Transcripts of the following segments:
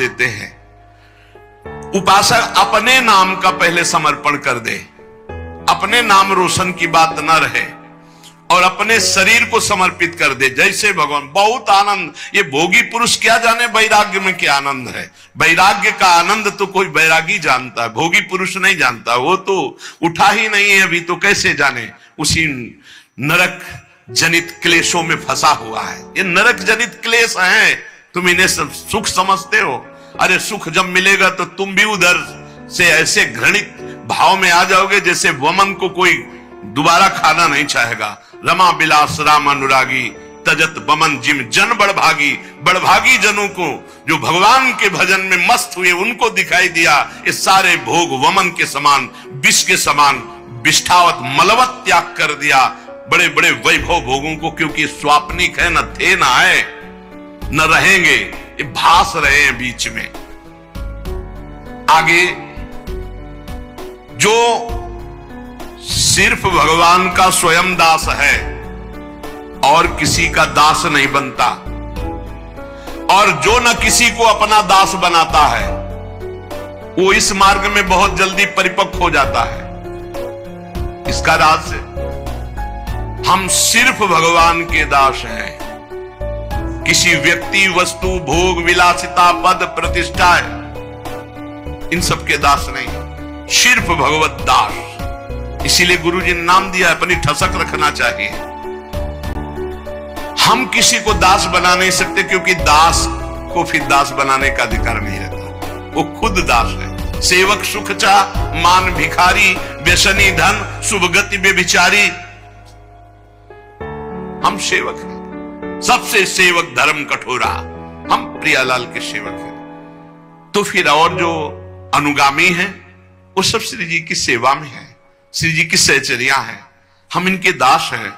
देते हैं। उपासक अपने नाम का पहले समर्पण कर दे, अपने नाम रोशन की बात न रहे और अपने शरीर को समर्पित कर दे। जैसे भगवान, बहुत आनंद। ये भोगी पुरुष क्या जाने वैराग्य में क्या आनंद है। वैराग्य का आनंद तो कोई वैरागी जानता है, भोगी पुरुष नहीं जानता। वो तो उठा ही नहीं है अभी, तो कैसे जाने। उसी नरक जनित क्लेशों में फंसा हुआ है। ये नरक जनित क्लेश हैं, तुम इन्हें सुख समझते हो। अरे सुख जब मिलेगा तो तुम भी उधर से ऐसे घृणित भाव में आ जाओगे जैसे वमन को कोई दोबारा खाना नहीं चाहेगा। रमा बिलास राम अनुरागी, तजत बमन जिम जन बड़भागी। बड़भागी जनों को जो भगवान के भजन में मस्त हुए, उनको दिखाई दिया ये सारे भोग वमन के समान, विष के समान, विष्ठावत मलवत त्याग कर दिया बड़े बड़े वैभव भोगों को, क्योंकि स्वाप्निक है, न थे न आए न रहेंगे, ये भास रहे हैं बीच में। आगे जो सिर्फ भगवान का स्वयं दास है और किसी का दास नहीं बनता, और जो न किसी को अपना दास बनाता है, वो इस मार्ग में बहुत जल्दी परिपक्व हो जाता है। इसका राज है, हम सिर्फ भगवान के दास हैं। किसी व्यक्ति, वस्तु, भोग, विलासिता, पद, प्रतिष्ठा, इन सब के दास नहीं, सिर्फ भगवत दास। इसीलिए गुरुजी ने नाम दिया, अपनी ठसक रखना चाहिए। हम किसी को दास बना नहीं सकते, क्योंकि दास को फिर दास बनाने का अधिकार नहीं रहता, वो खुद दास है। सेवक सुख चा, मान भिखारी, व्यसनी धन, शुभ गति बेविचारी। हम सेवक हैं, सबसे सेवक धर्म कठोरा, हम प्रियालाल के सेवक हैं। तो फिर और जो अनुगामी हैं वो सब श्री जी की सेवा में है, श्री जी की सहचर्या है। हम इनके दास हैं।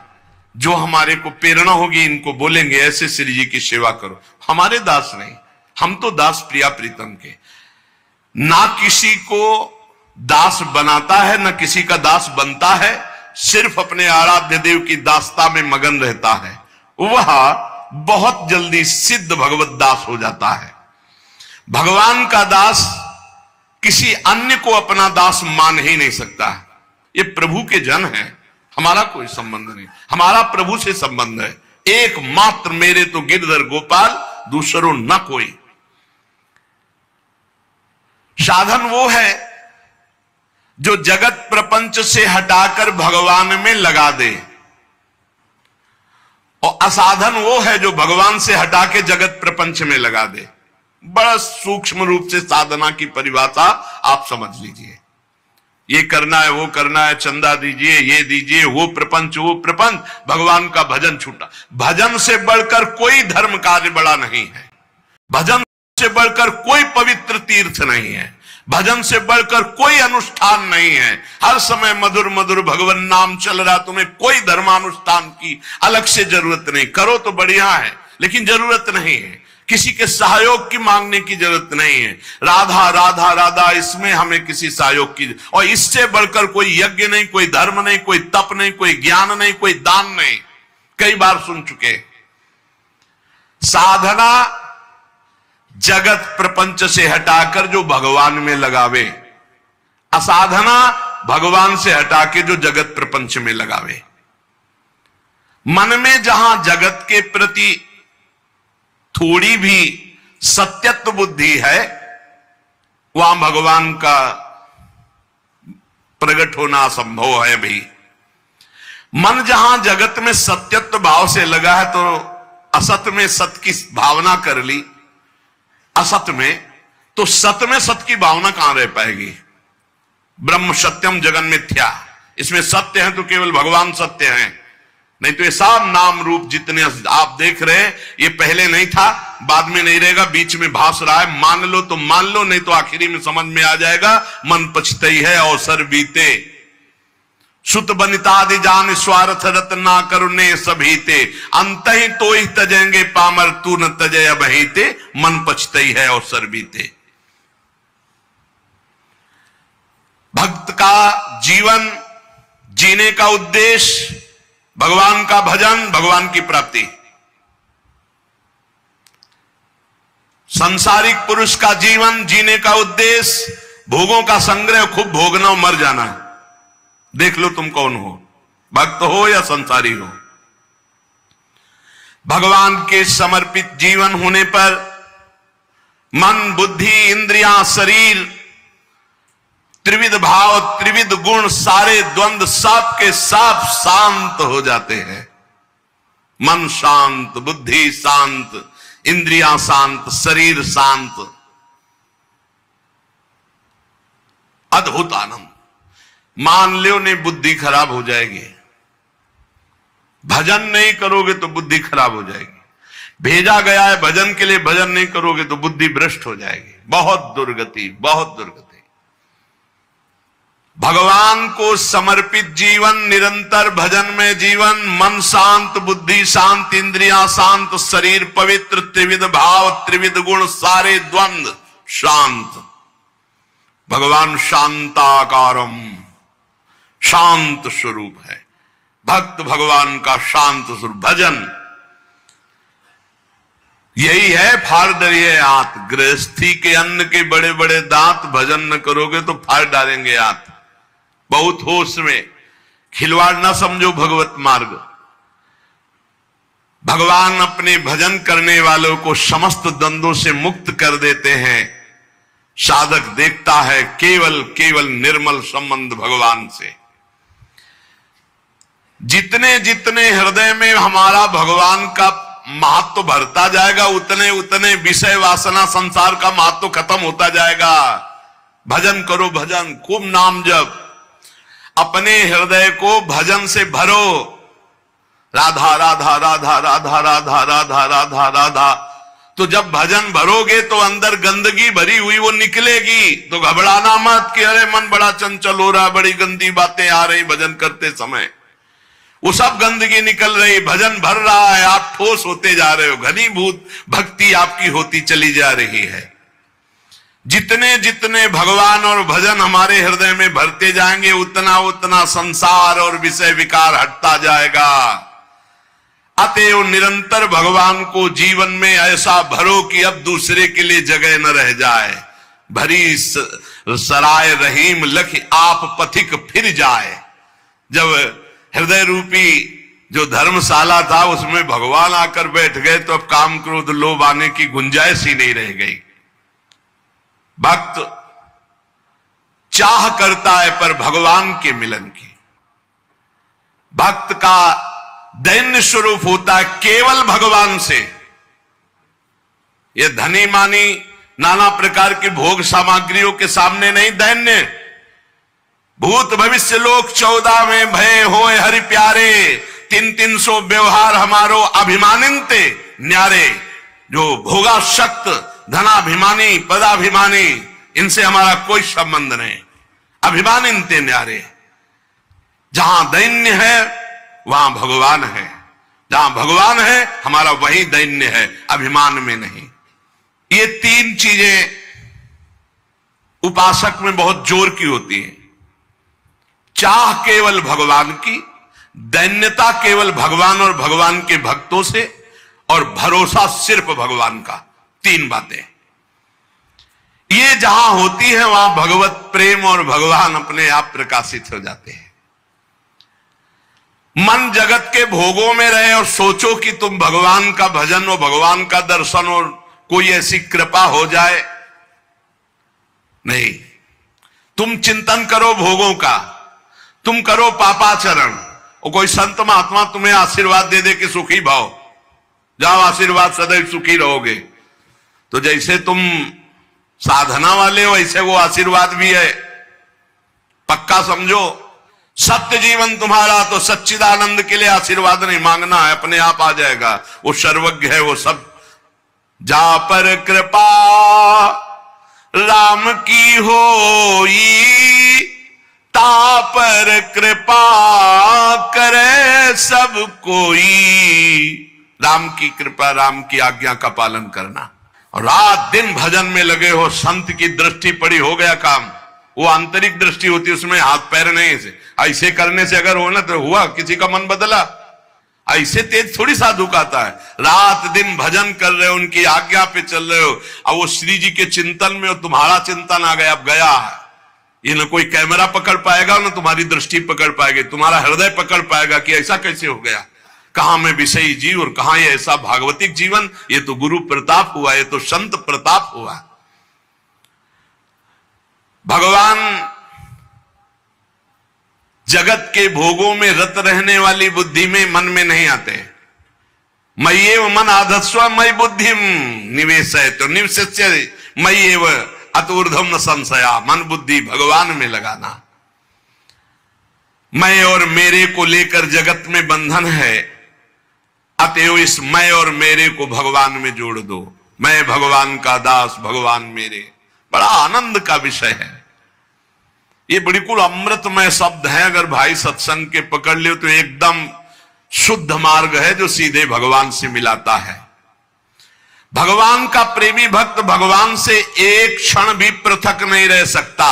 जो हमारे को प्रेरणा होगी, इनको बोलेंगे ऐसे श्री जी की सेवा करो। हमारे दास नहीं, हम तो दास प्रिया प्रीतम के। ना किसी को दास बनाता है, ना किसी का दास बनता है, सिर्फ अपने आराध्य देव की दासता में मगन रहता है। वह बहुत जल्दी सिद्ध भगवत दास हो जाता है। भगवान का दास किसी अन्य को अपना दास मान ही नहीं सकता। ये प्रभु के जन है, हमारा कोई संबंध नहीं, हमारा प्रभु से संबंध है। एकमात्र मेरे तो गिरधर गोपाल, दूसरों न कोई। साधन वो है जो जगत प्रपंच से हटाकर भगवान में लगा दे, और असाधन वो है जो भगवान से हटा के जगत प्रपंच में लगा दे। बड़ा सूक्ष्म रूप से साधना की परिभाषा आप समझ लीजिए। ये करना है, वो करना है, चंदा दीजिए, ये दीजिए, वो प्रपंच, वो प्रपंच, भगवान का भजन छूटा। भजन से बढ़कर कोई धर्म कार्य बड़ा नहीं है, भजन से बढ़कर कोई पवित्र तीर्थ नहीं है, भजन से बढ़कर कोई अनुष्ठान नहीं है। हर समय मधुर मधुर भगवान नाम चल रहा, तुम्हें कोई धर्मानुष्ठान की अलग से जरूरत नहीं। करो तो बढ़िया है, लेकिन जरूरत नहीं है। किसी के सहयोग की मांगने की जरूरत नहीं है। राधा राधा राधा, इसमें हमें किसी सहयोग की, और इससे बढ़कर कोई यज्ञ नहीं, कोई धर्म नहीं, कोई तप नहीं, कोई ज्ञान नहीं, कोई दान नहीं। कई बार सुन चुके। साधना जगत प्रपंच से हटाकर जो भगवान में लगावे, असाधना भगवान से हटा के जो जगत प्रपंच में लगावे। मन में जहां जगत के प्रति थोड़ी भी सत्यत्व बुद्धि है, वहां भगवान का प्रकट होना असंभव है भी। मन जहां जगत में सत्यत्व भाव से लगा है, तो असत में सत की भावना कर ली, असत में, तो सत में सत की भावना कहां रह पाएगी। ब्रह्म सत्यम जगन मिथ्या, इसमें सत्य है तो केवल भगवान सत्य है, नहीं तो ये सब नाम रूप जितने आप देख रहे हैं, ये पहले नहीं था, बाद में नहीं रहेगा, बीच में भास रहा है। मान लो तो मान लो, नहीं तो आखिरी में समझ में आ जाएगा। मन पछतई है अवसर बीते, सुत बनितादि जान स्वार्थ रत्ना करुणे सभीते, अंत ही तो ही तजेंगे पामर तू न तजय अबहीते, मन पछतई है अवसर बीते। भक्त का जीवन जीने का उद्देश्य भगवान का भजन, भगवान की प्राप्ति। संसारिक पुरुष का जीवन जीने का उद्देश्य भोगों का संग्रह, खूब भोगना और मर जाना। देख लो तुम कौन हो, भक्त हो या संसारी हो। भगवान के समर्पित जीवन होने पर मन, बुद्धि, इंद्रियां, शरीर, त्रिविध भाव, त्रिविध गुण, सारे द्वंद्व सब के सब शांत हो जाते हैं। मन शांत, बुद्धि शांत, इंद्रियां शांत, शरीर शांत, अद्भुत आनंद। मान लो ने बुद्धि खराब हो जाएगी, भजन नहीं करोगे तो बुद्धि खराब हो जाएगी। भेजा गया है भजन के लिए, भजन नहीं करोगे तो बुद्धि भ्रष्ट हो जाएगी। बहुत दुर्गति, बहुत दुर्गति। भगवान को समर्पित जीवन, निरंतर भजन में जीवन, मन शांत, बुद्धि शांत, इंद्रियां शांत, शरीर पवित्र, त्रिविध भाव, त्रिविध गुण, सारे द्वंद्व शांत। भगवान शांताकारम, शांत स्वरूप है। भक्त भगवान का शांत स्वरूप। भजन यही है, फाड़ डरिए आंत। गृहस्थी के अन्न के बड़े बड़े दांत, भजन न करोगे तो फाड़ डालेंगे आंत। बहुत होश में, खिलवाड़ न समझो भगवत मार्ग। भगवान अपने भजन करने वालों को समस्त द्वंद्वों से मुक्त कर देते हैं। साधक देखता है केवल केवल निर्मल संबंध भगवान से। जितने जितने हृदय में हमारा भगवान का महत्व भरता जाएगा, उतने उतने विषय वासना संसार का महत्व खत्म होता जाएगा। भजन करो, भजन, खूब नाम जप। अपने हृदय को भजन से भरो। राधा राधा राधा राधा राधा राधा राधा राधा। तो जब भजन भरोगे तो अंदर गंदगी भरी हुई वो निकलेगी। तो घबराना मत कि अरे मन बड़ा चंचल हो रहा, बड़ी गंदी बातें आ रही भजन करते समय। वो सब गंदगी निकल रही, भजन भर रहा है, आप ठोस होते जा रहे हो, घनीभूत भक्ति आपकी होती चली जा रही है। जितने जितने भगवान और भजन हमारे हृदय में भरते जाएंगे, उतना उतना संसार और विषय विकार हटता जाएगा। अतएव निरंतर भगवान को जीवन में ऐसा भरो कि अब दूसरे के लिए जगह न रह जाए। भरी सराय रहीम लख आप पथिक फिर जाए। जब हृदय रूपी जो धर्मशाला था उसमें भगवान आकर बैठ गए तो अब काम क्रोध लोभ आने की गुंजाइश ही नहीं रह गई। भक्त चाह करता है पर भगवान के मिलन की। भक्त का दैन्य स्वरूप होता है केवल भगवान से। यह धनी मानी नाना प्रकार की भोग सामग्रियों के सामने नहीं दैन्य। भूत भविष्य लोक 14 में भय होए हरि प्यारे, 300 व्यवहार हमारो अभिमानिनते न्यारे। जो भोगाशक्त, धनाभिमानी, पदाभिमानी, इनसे हमारा कोई संबंध नहीं। अभिमानिनते न्यारे। जहां दैन्य है वहां भगवान है। जहां भगवान है हमारा वही दैन्य है, अभिमान में नहीं। ये तीन चीजें उपासक में बहुत जोर की होती हैं। चाह केवल भगवान की, दैन्यता केवल भगवान और भगवान के भक्तों से, और भरोसा सिर्फ भगवान का। तीन बातें ये जहां होती है वहां भगवत प्रेम और भगवान अपने आप प्रकाशित हो जाते हैं। मन जगत के भोगों में रहे और सोचो कि तुम भगवान का भजन और भगवान का दर्शन और कोई ऐसी कृपा हो जाए, नहीं। तुम चिंतन करो भोगों का, तुम करो पापाचरण, और कोई संत महात्मा तुम्हें आशीर्वाद दे दे कि सुखी भाव, जाओ आशीर्वाद सदैव सुखी रहोगे। तो जैसे तुम साधना वाले हो ऐसे वो आशीर्वाद भी है, पक्का समझो। सत्य जीवन तुम्हारा तो सच्चिदानंद के लिए आशीर्वाद नहीं मांगना है, अपने आप आ जाएगा। वो सर्वज्ञ है, वो सब। जा पर कृपा राम की होई, ता पर कृपा करे सब कोई। राम की कृपा, राम की आज्ञा का पालन करना, और रात दिन भजन में लगे हो। संत की दृष्टि पड़ी, हो गया काम। वो आंतरिक दृष्टि होती है, उसमें हाथ पैर नहीं। ऐसे करने से अगर हो ना तो हुआ, किसी का मन बदला। ऐसे तेज थोड़ी साधु का आता है। रात दिन भजन कर रहे हो, उनकी आज्ञा पे चल रहे हो, अब वो श्री जी के चिंतन में हो, तुम्हारा चिंतन आ गया, अब गया है। ये न कोई कैमरा पकड़ पाएगा, न तुम्हारी दृष्टि पकड़ पाएगी, तुम्हारा हृदय पकड़ पाएगा कि ऐसा कैसे हो गया, कहां में विषयी जीव और कहां ये ऐसा भागवतिक जीवन। ये तो गुरु प्रताप हुआ, ये तो संत प्रताप हुआ। भगवान जगत के भोगों में रत रहने वाली बुद्धि में, मन में नहीं आते। मय्येव मन आधस्व मयि बुद्धिम निवेशय तो निवस्य मय्येव अतुर्धम न संशया। मन बुद्धि भगवान में लगाना। मैं और मेरे को लेकर जगत में बंधन है, अतएव इस मैं और मेरे को भगवान में जोड़ दो। मैं भगवान का दास, भगवान मेरे। बड़ा आनंद का विषय है ये, बिल्कुल अमृतमय शब्द है। अगर भाई सत्संग के पकड़ लियो तो एकदम शुद्ध मार्ग है जो सीधे भगवान से मिलाता है। भगवान का प्रेमी भक्त भगवान से एक क्षण भी पृथक नहीं रह सकता।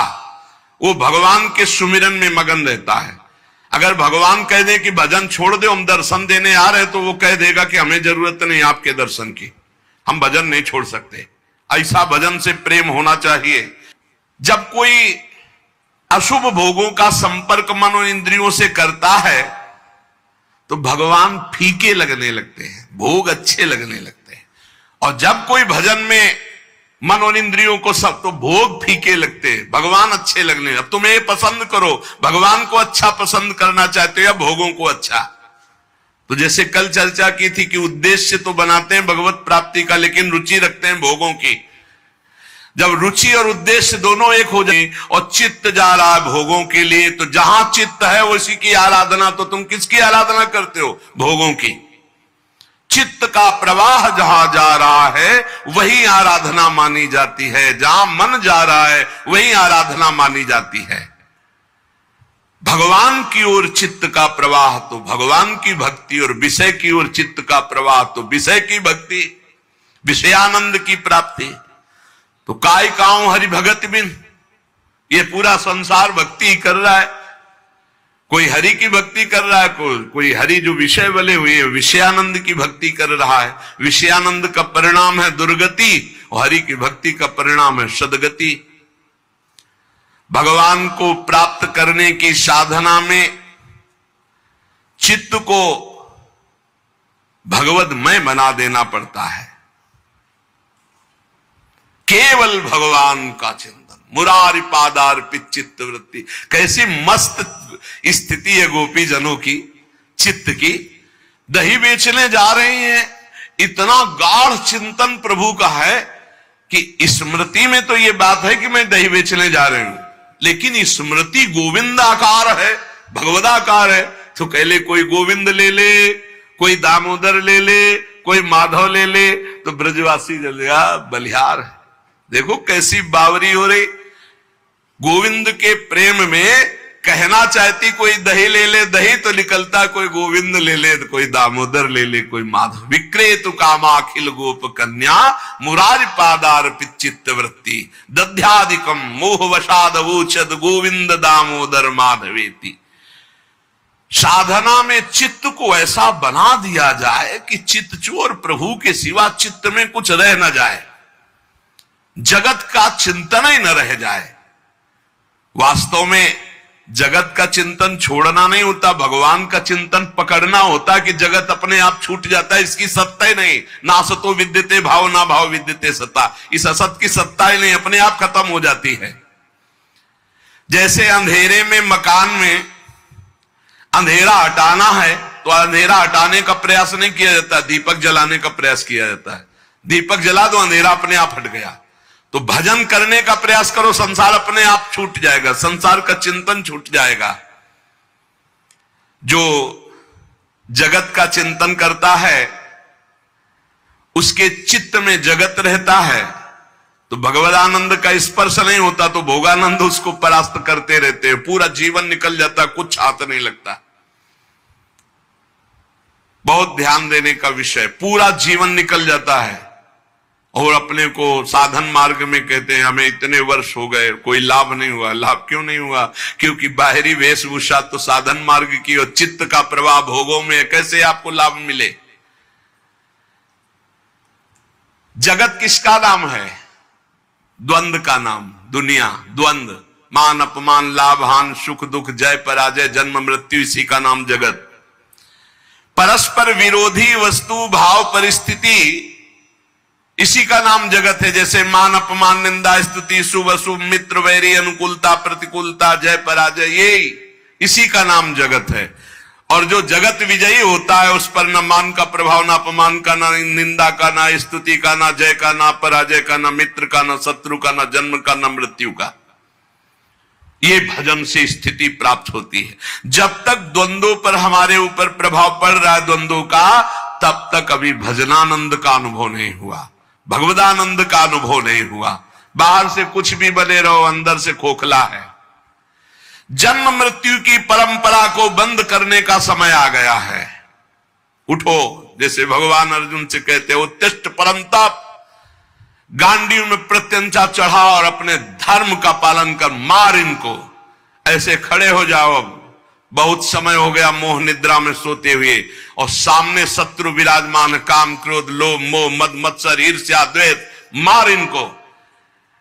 वो भगवान के सुमिरन में मगन रहता है। अगर भगवान कह दे कि भजन छोड़ दो, हम दर्शन देने आ रहे, तो वो कह देगा कि हमें जरूरत नहीं आपके दर्शन की, हम भजन नहीं छोड़ सकते। ऐसा भजन से प्रेम होना चाहिए। जब कोई अशुभ भोगों का संपर्क मन और इंद्रियों से करता है तो भगवान फीके लगने लगते हैं, भोग अच्छे लगने लगते हैं। और जब कोई भजन में मन और इंद्रियों को सब, तो भोग फीके लगते हैं, भगवान अच्छे लगने। अब तुम ये पसंद करो, भगवान को अच्छा पसंद करना चाहते हो या भोगों को अच्छा। तो जैसे कल चर्चा की थी कि उद्देश्य तो बनाते हैं भगवत प्राप्ति का, लेकिन रुचि रखते हैं भोगों की। जब रुचि और उद्देश्य दोनों एक हो जाए और चित्त जा रहा है भोगों के लिए, तो जहां चित्त है उसी की आराधना। तो तुम किसकी आराधना करते हो? भोगों की। चित्त का प्रवाह जहां जा रहा है वही आराधना मानी जाती है। जहां मन जा रहा है वही आराधना मानी जाती है। भगवान की ओर चित्त का प्रवाह तो भगवान की भक्ति, और विषय की ओर चित्त का प्रवाह तो विषय की भक्ति, विषयानंद की प्राप्ति। तो काय काऊं हरि भगत बिन, ये पूरा संसार भक्ति कर रहा है। कोई हरि की भक्ति कर रहा है, कोई हरि जो विषय बले हुए विषयानंद की भक्ति कर रहा है। विषयानंद का परिणाम है दुर्गति, और हरि की भक्ति का परिणाम है सदगति। भगवान को प्राप्त करने की साधना में चित्त को भगवदमय बना देना पड़ता है। केवल भगवान का चिंतन, मुरारी पादार्पित चित्त वृत्ति। कैसी मस्त स्थिति है गोपी जनों की, चित्त की। दही बेचने जा रही हैं, इतना गाढ़ चिंतन प्रभु का है कि स्मृति में तो ये बात है कि मैं दही बेचने जा रही हूं, लेकिन स्मृति गोविंदाकार है, भगवदाकार है। तो कह ले कोई गोविंद ले ले, कोई दामोदर ले ले, कोई माधव ले ले, तो ब्रजवासी जलेगा बलिहार है। देखो कैसी बावरी हो रही। गोविंद के प्रेम में कहना चाहती कोई दही ले ले, दही तो निकलता कोई गोविंद ले ले, तो कोई दामोदर ले ले, कोई माधव। विक्रेतु कामाखिल गोप कन्या मुरारी पादार्पित चित्त वृत्ति दध्यादिकम मोहवशादवोचद गोविंद दामोदर माधवेति। साधना में चित्त को ऐसा बना दिया जाए कि चित्त चोर प्रभु के सिवा चित्त में कुछ रह न जाए, जगत का चिंतन ही न रह जाए। वास्तव में जगत का चिंतन छोड़ना नहीं होता, भगवान का चिंतन पकड़ना होता कि जगत अपने आप छूट जाता है। इसकी सत्ता ही नहीं, ना असतो विद्यते भाव, ना भाव विद्यते सत्ता। इस असत की सत्ता ही नहीं, अपने आप खत्म हो जाती है। जैसे अंधेरे में, मकान में अंधेरा हटाना है तो अंधेरा हटाने का प्रयास नहीं किया जाता, दीपक जलाने का प्रयास किया जाता है। दीपक जला दो, अंधेरा अपने आप हट गया। तो भजन करने का प्रयास करो, संसार अपने आप छूट जाएगा, संसार का चिंतन छूट जाएगा। जो जगत का चिंतन करता है उसके चित्त में जगत रहता है, तो भगवदानंद का स्पर्श नहीं होता, तो भोगानंद उसको परास्त करते रहते हैं। पूरा जीवन निकल जाता, कुछ हाथ नहीं लगता। बहुत ध्यान देने का विषय, पूरा जीवन निकल जाता है और अपने को साधन मार्ग में कहते हैं हमें इतने वर्ष हो गए, कोई लाभ नहीं हुआ। लाभ क्यों नहीं हुआ? क्योंकि बाहरी वेशभूषा तो साधन मार्ग की और चित्त का प्रवाह भोगों में, कैसे आपको लाभ मिले? जगत किसका नाम है? द्वंद का नाम। दुनिया द्वंद, मान अपमान, लाभ हान, सुख दुख, जय पराजय, जन्म मृत्यु, इसी का नाम जगत। परस्पर विरोधी वस्तु भाव परिस्थिति, इसी का नाम जगत है। जैसे मान अपमान, निंदा स्तुति, शुभ अशुभ, मित्र वैरी, अनुकूलता प्रतिकूलता, जय पराजय, ये इसी का नाम जगत है। और जो जगत विजयी होता है उस पर न मान का प्रभाव, ना अपमान का, ना निंदा का, ना स्तुति का, ना जय का, ना पराजय का, ना मित्र का, ना शत्रु का, ना जन्म का, ना मृत्यु का। ये भजन से स्थिति प्राप्त होती है। जब तक द्वंद्वों पर हमारे ऊपर प्रभाव पड़ रहा है द्वंद्वों का, तब तक अभी भजनानंद का अनुभव नहीं हुआ, भगवदानंद का अनुभव नहीं हुआ। बाहर से कुछ भी बने रहो, अंदर से खोखला है। जन्म मृत्यु की परंपरा को बंद करने का समय आ गया है। उठो, जैसे भगवान अर्जुन से कहते हो, उत्तिष्ठ परंतप, गांडीव में प्रत्यंचा चढ़ा और अपने धर्म का पालन कर, मार इनको। ऐसे खड़े हो जाओ। अब बहुत समय हो गया मोह निद्रा में सोते हुए, और सामने शत्रु विराजमान, काम क्रोध लोभ मोह मद मत्सर ईर्ष्या द्वेष, मार इनको।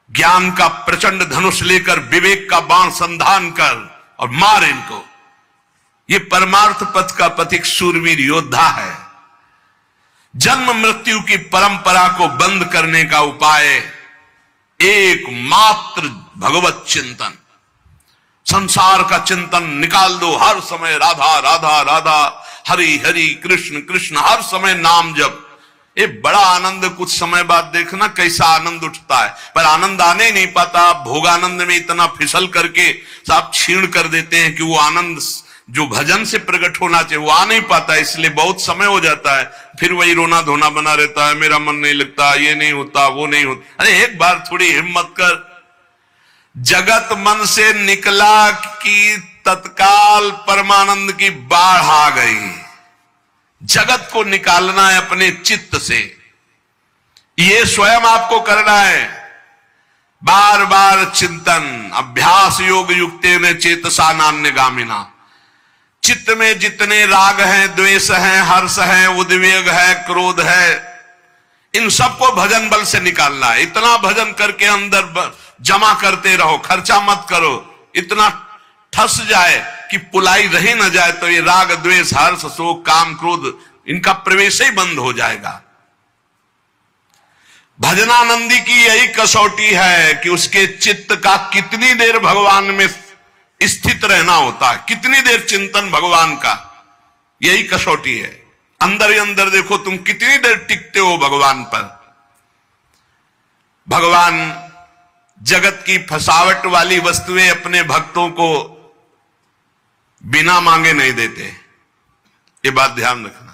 ज्ञान का प्रचंड धनुष लेकर विवेक का बाण संधान कर और मार इनको। ये परमार्थ पथ का पथिक शूरवीर योद्धा है। जन्म मृत्यु की परंपरा को बंद करने का उपाय एकमात्र भगवत चिंतन, संसार का चिंतन निकाल दो। हर समय राधा राधा राधा, हरि हरि कृष्ण कृष्ण, हर समय नाम जप। ये बड़ा आनंद, कुछ समय बाद देखना कैसा आनंद उठता है, पर आनंद आने ही नहीं पाता। भोगानंद में इतना फिसल करके सब छीण कर देते हैं कि वो आनंद जो भजन से प्रकट होना चाहिए वो आ नहीं पाता, इसलिए बहुत समय हो जाता है। फिर वही रोना धोना बना रहता है, मेरा मन नहीं लगता, ये नहीं होता, वो नहीं होता। अरे एक बार थोड़ी हिम्मत कर। जगत मन से निकला कि तत्काल परमानंद की बाढ़ आ गई। जगत को निकालना है अपने चित्त से, ये स्वयं आपको करना है। बार बार चिंतन, अभ्यास योग युक्तेन चेतसा नान्यगामिना। चित्त में जितने राग हैं, द्वेष हैं, हर्ष है, उद्वेग है, क्रोध है, इन सबको भजन बल से निकालना है। इतना भजन करके अंदर जमा करते रहो, खर्चा मत करो। इतना ठस जाए कि पुलाई रही न जाए, तो ये राग द्वेष हर्ष शोक काम क्रोध, इनका प्रवेश ही बंद हो जाएगा। भजनानंदी की यही कसौटी है कि उसके चित्त का कितनी देर भगवान में स्थित रहना होता है, कितनी देर चिंतन भगवान का, यही कसौटी है। अंदर ही अंदर देखो तुम कितनी देर टिकते हो भगवान पर। भगवान जगत की फसावट वाली वस्तुएं अपने भक्तों को बिना मांगे नहीं देते, ये बात ध्यान रखना।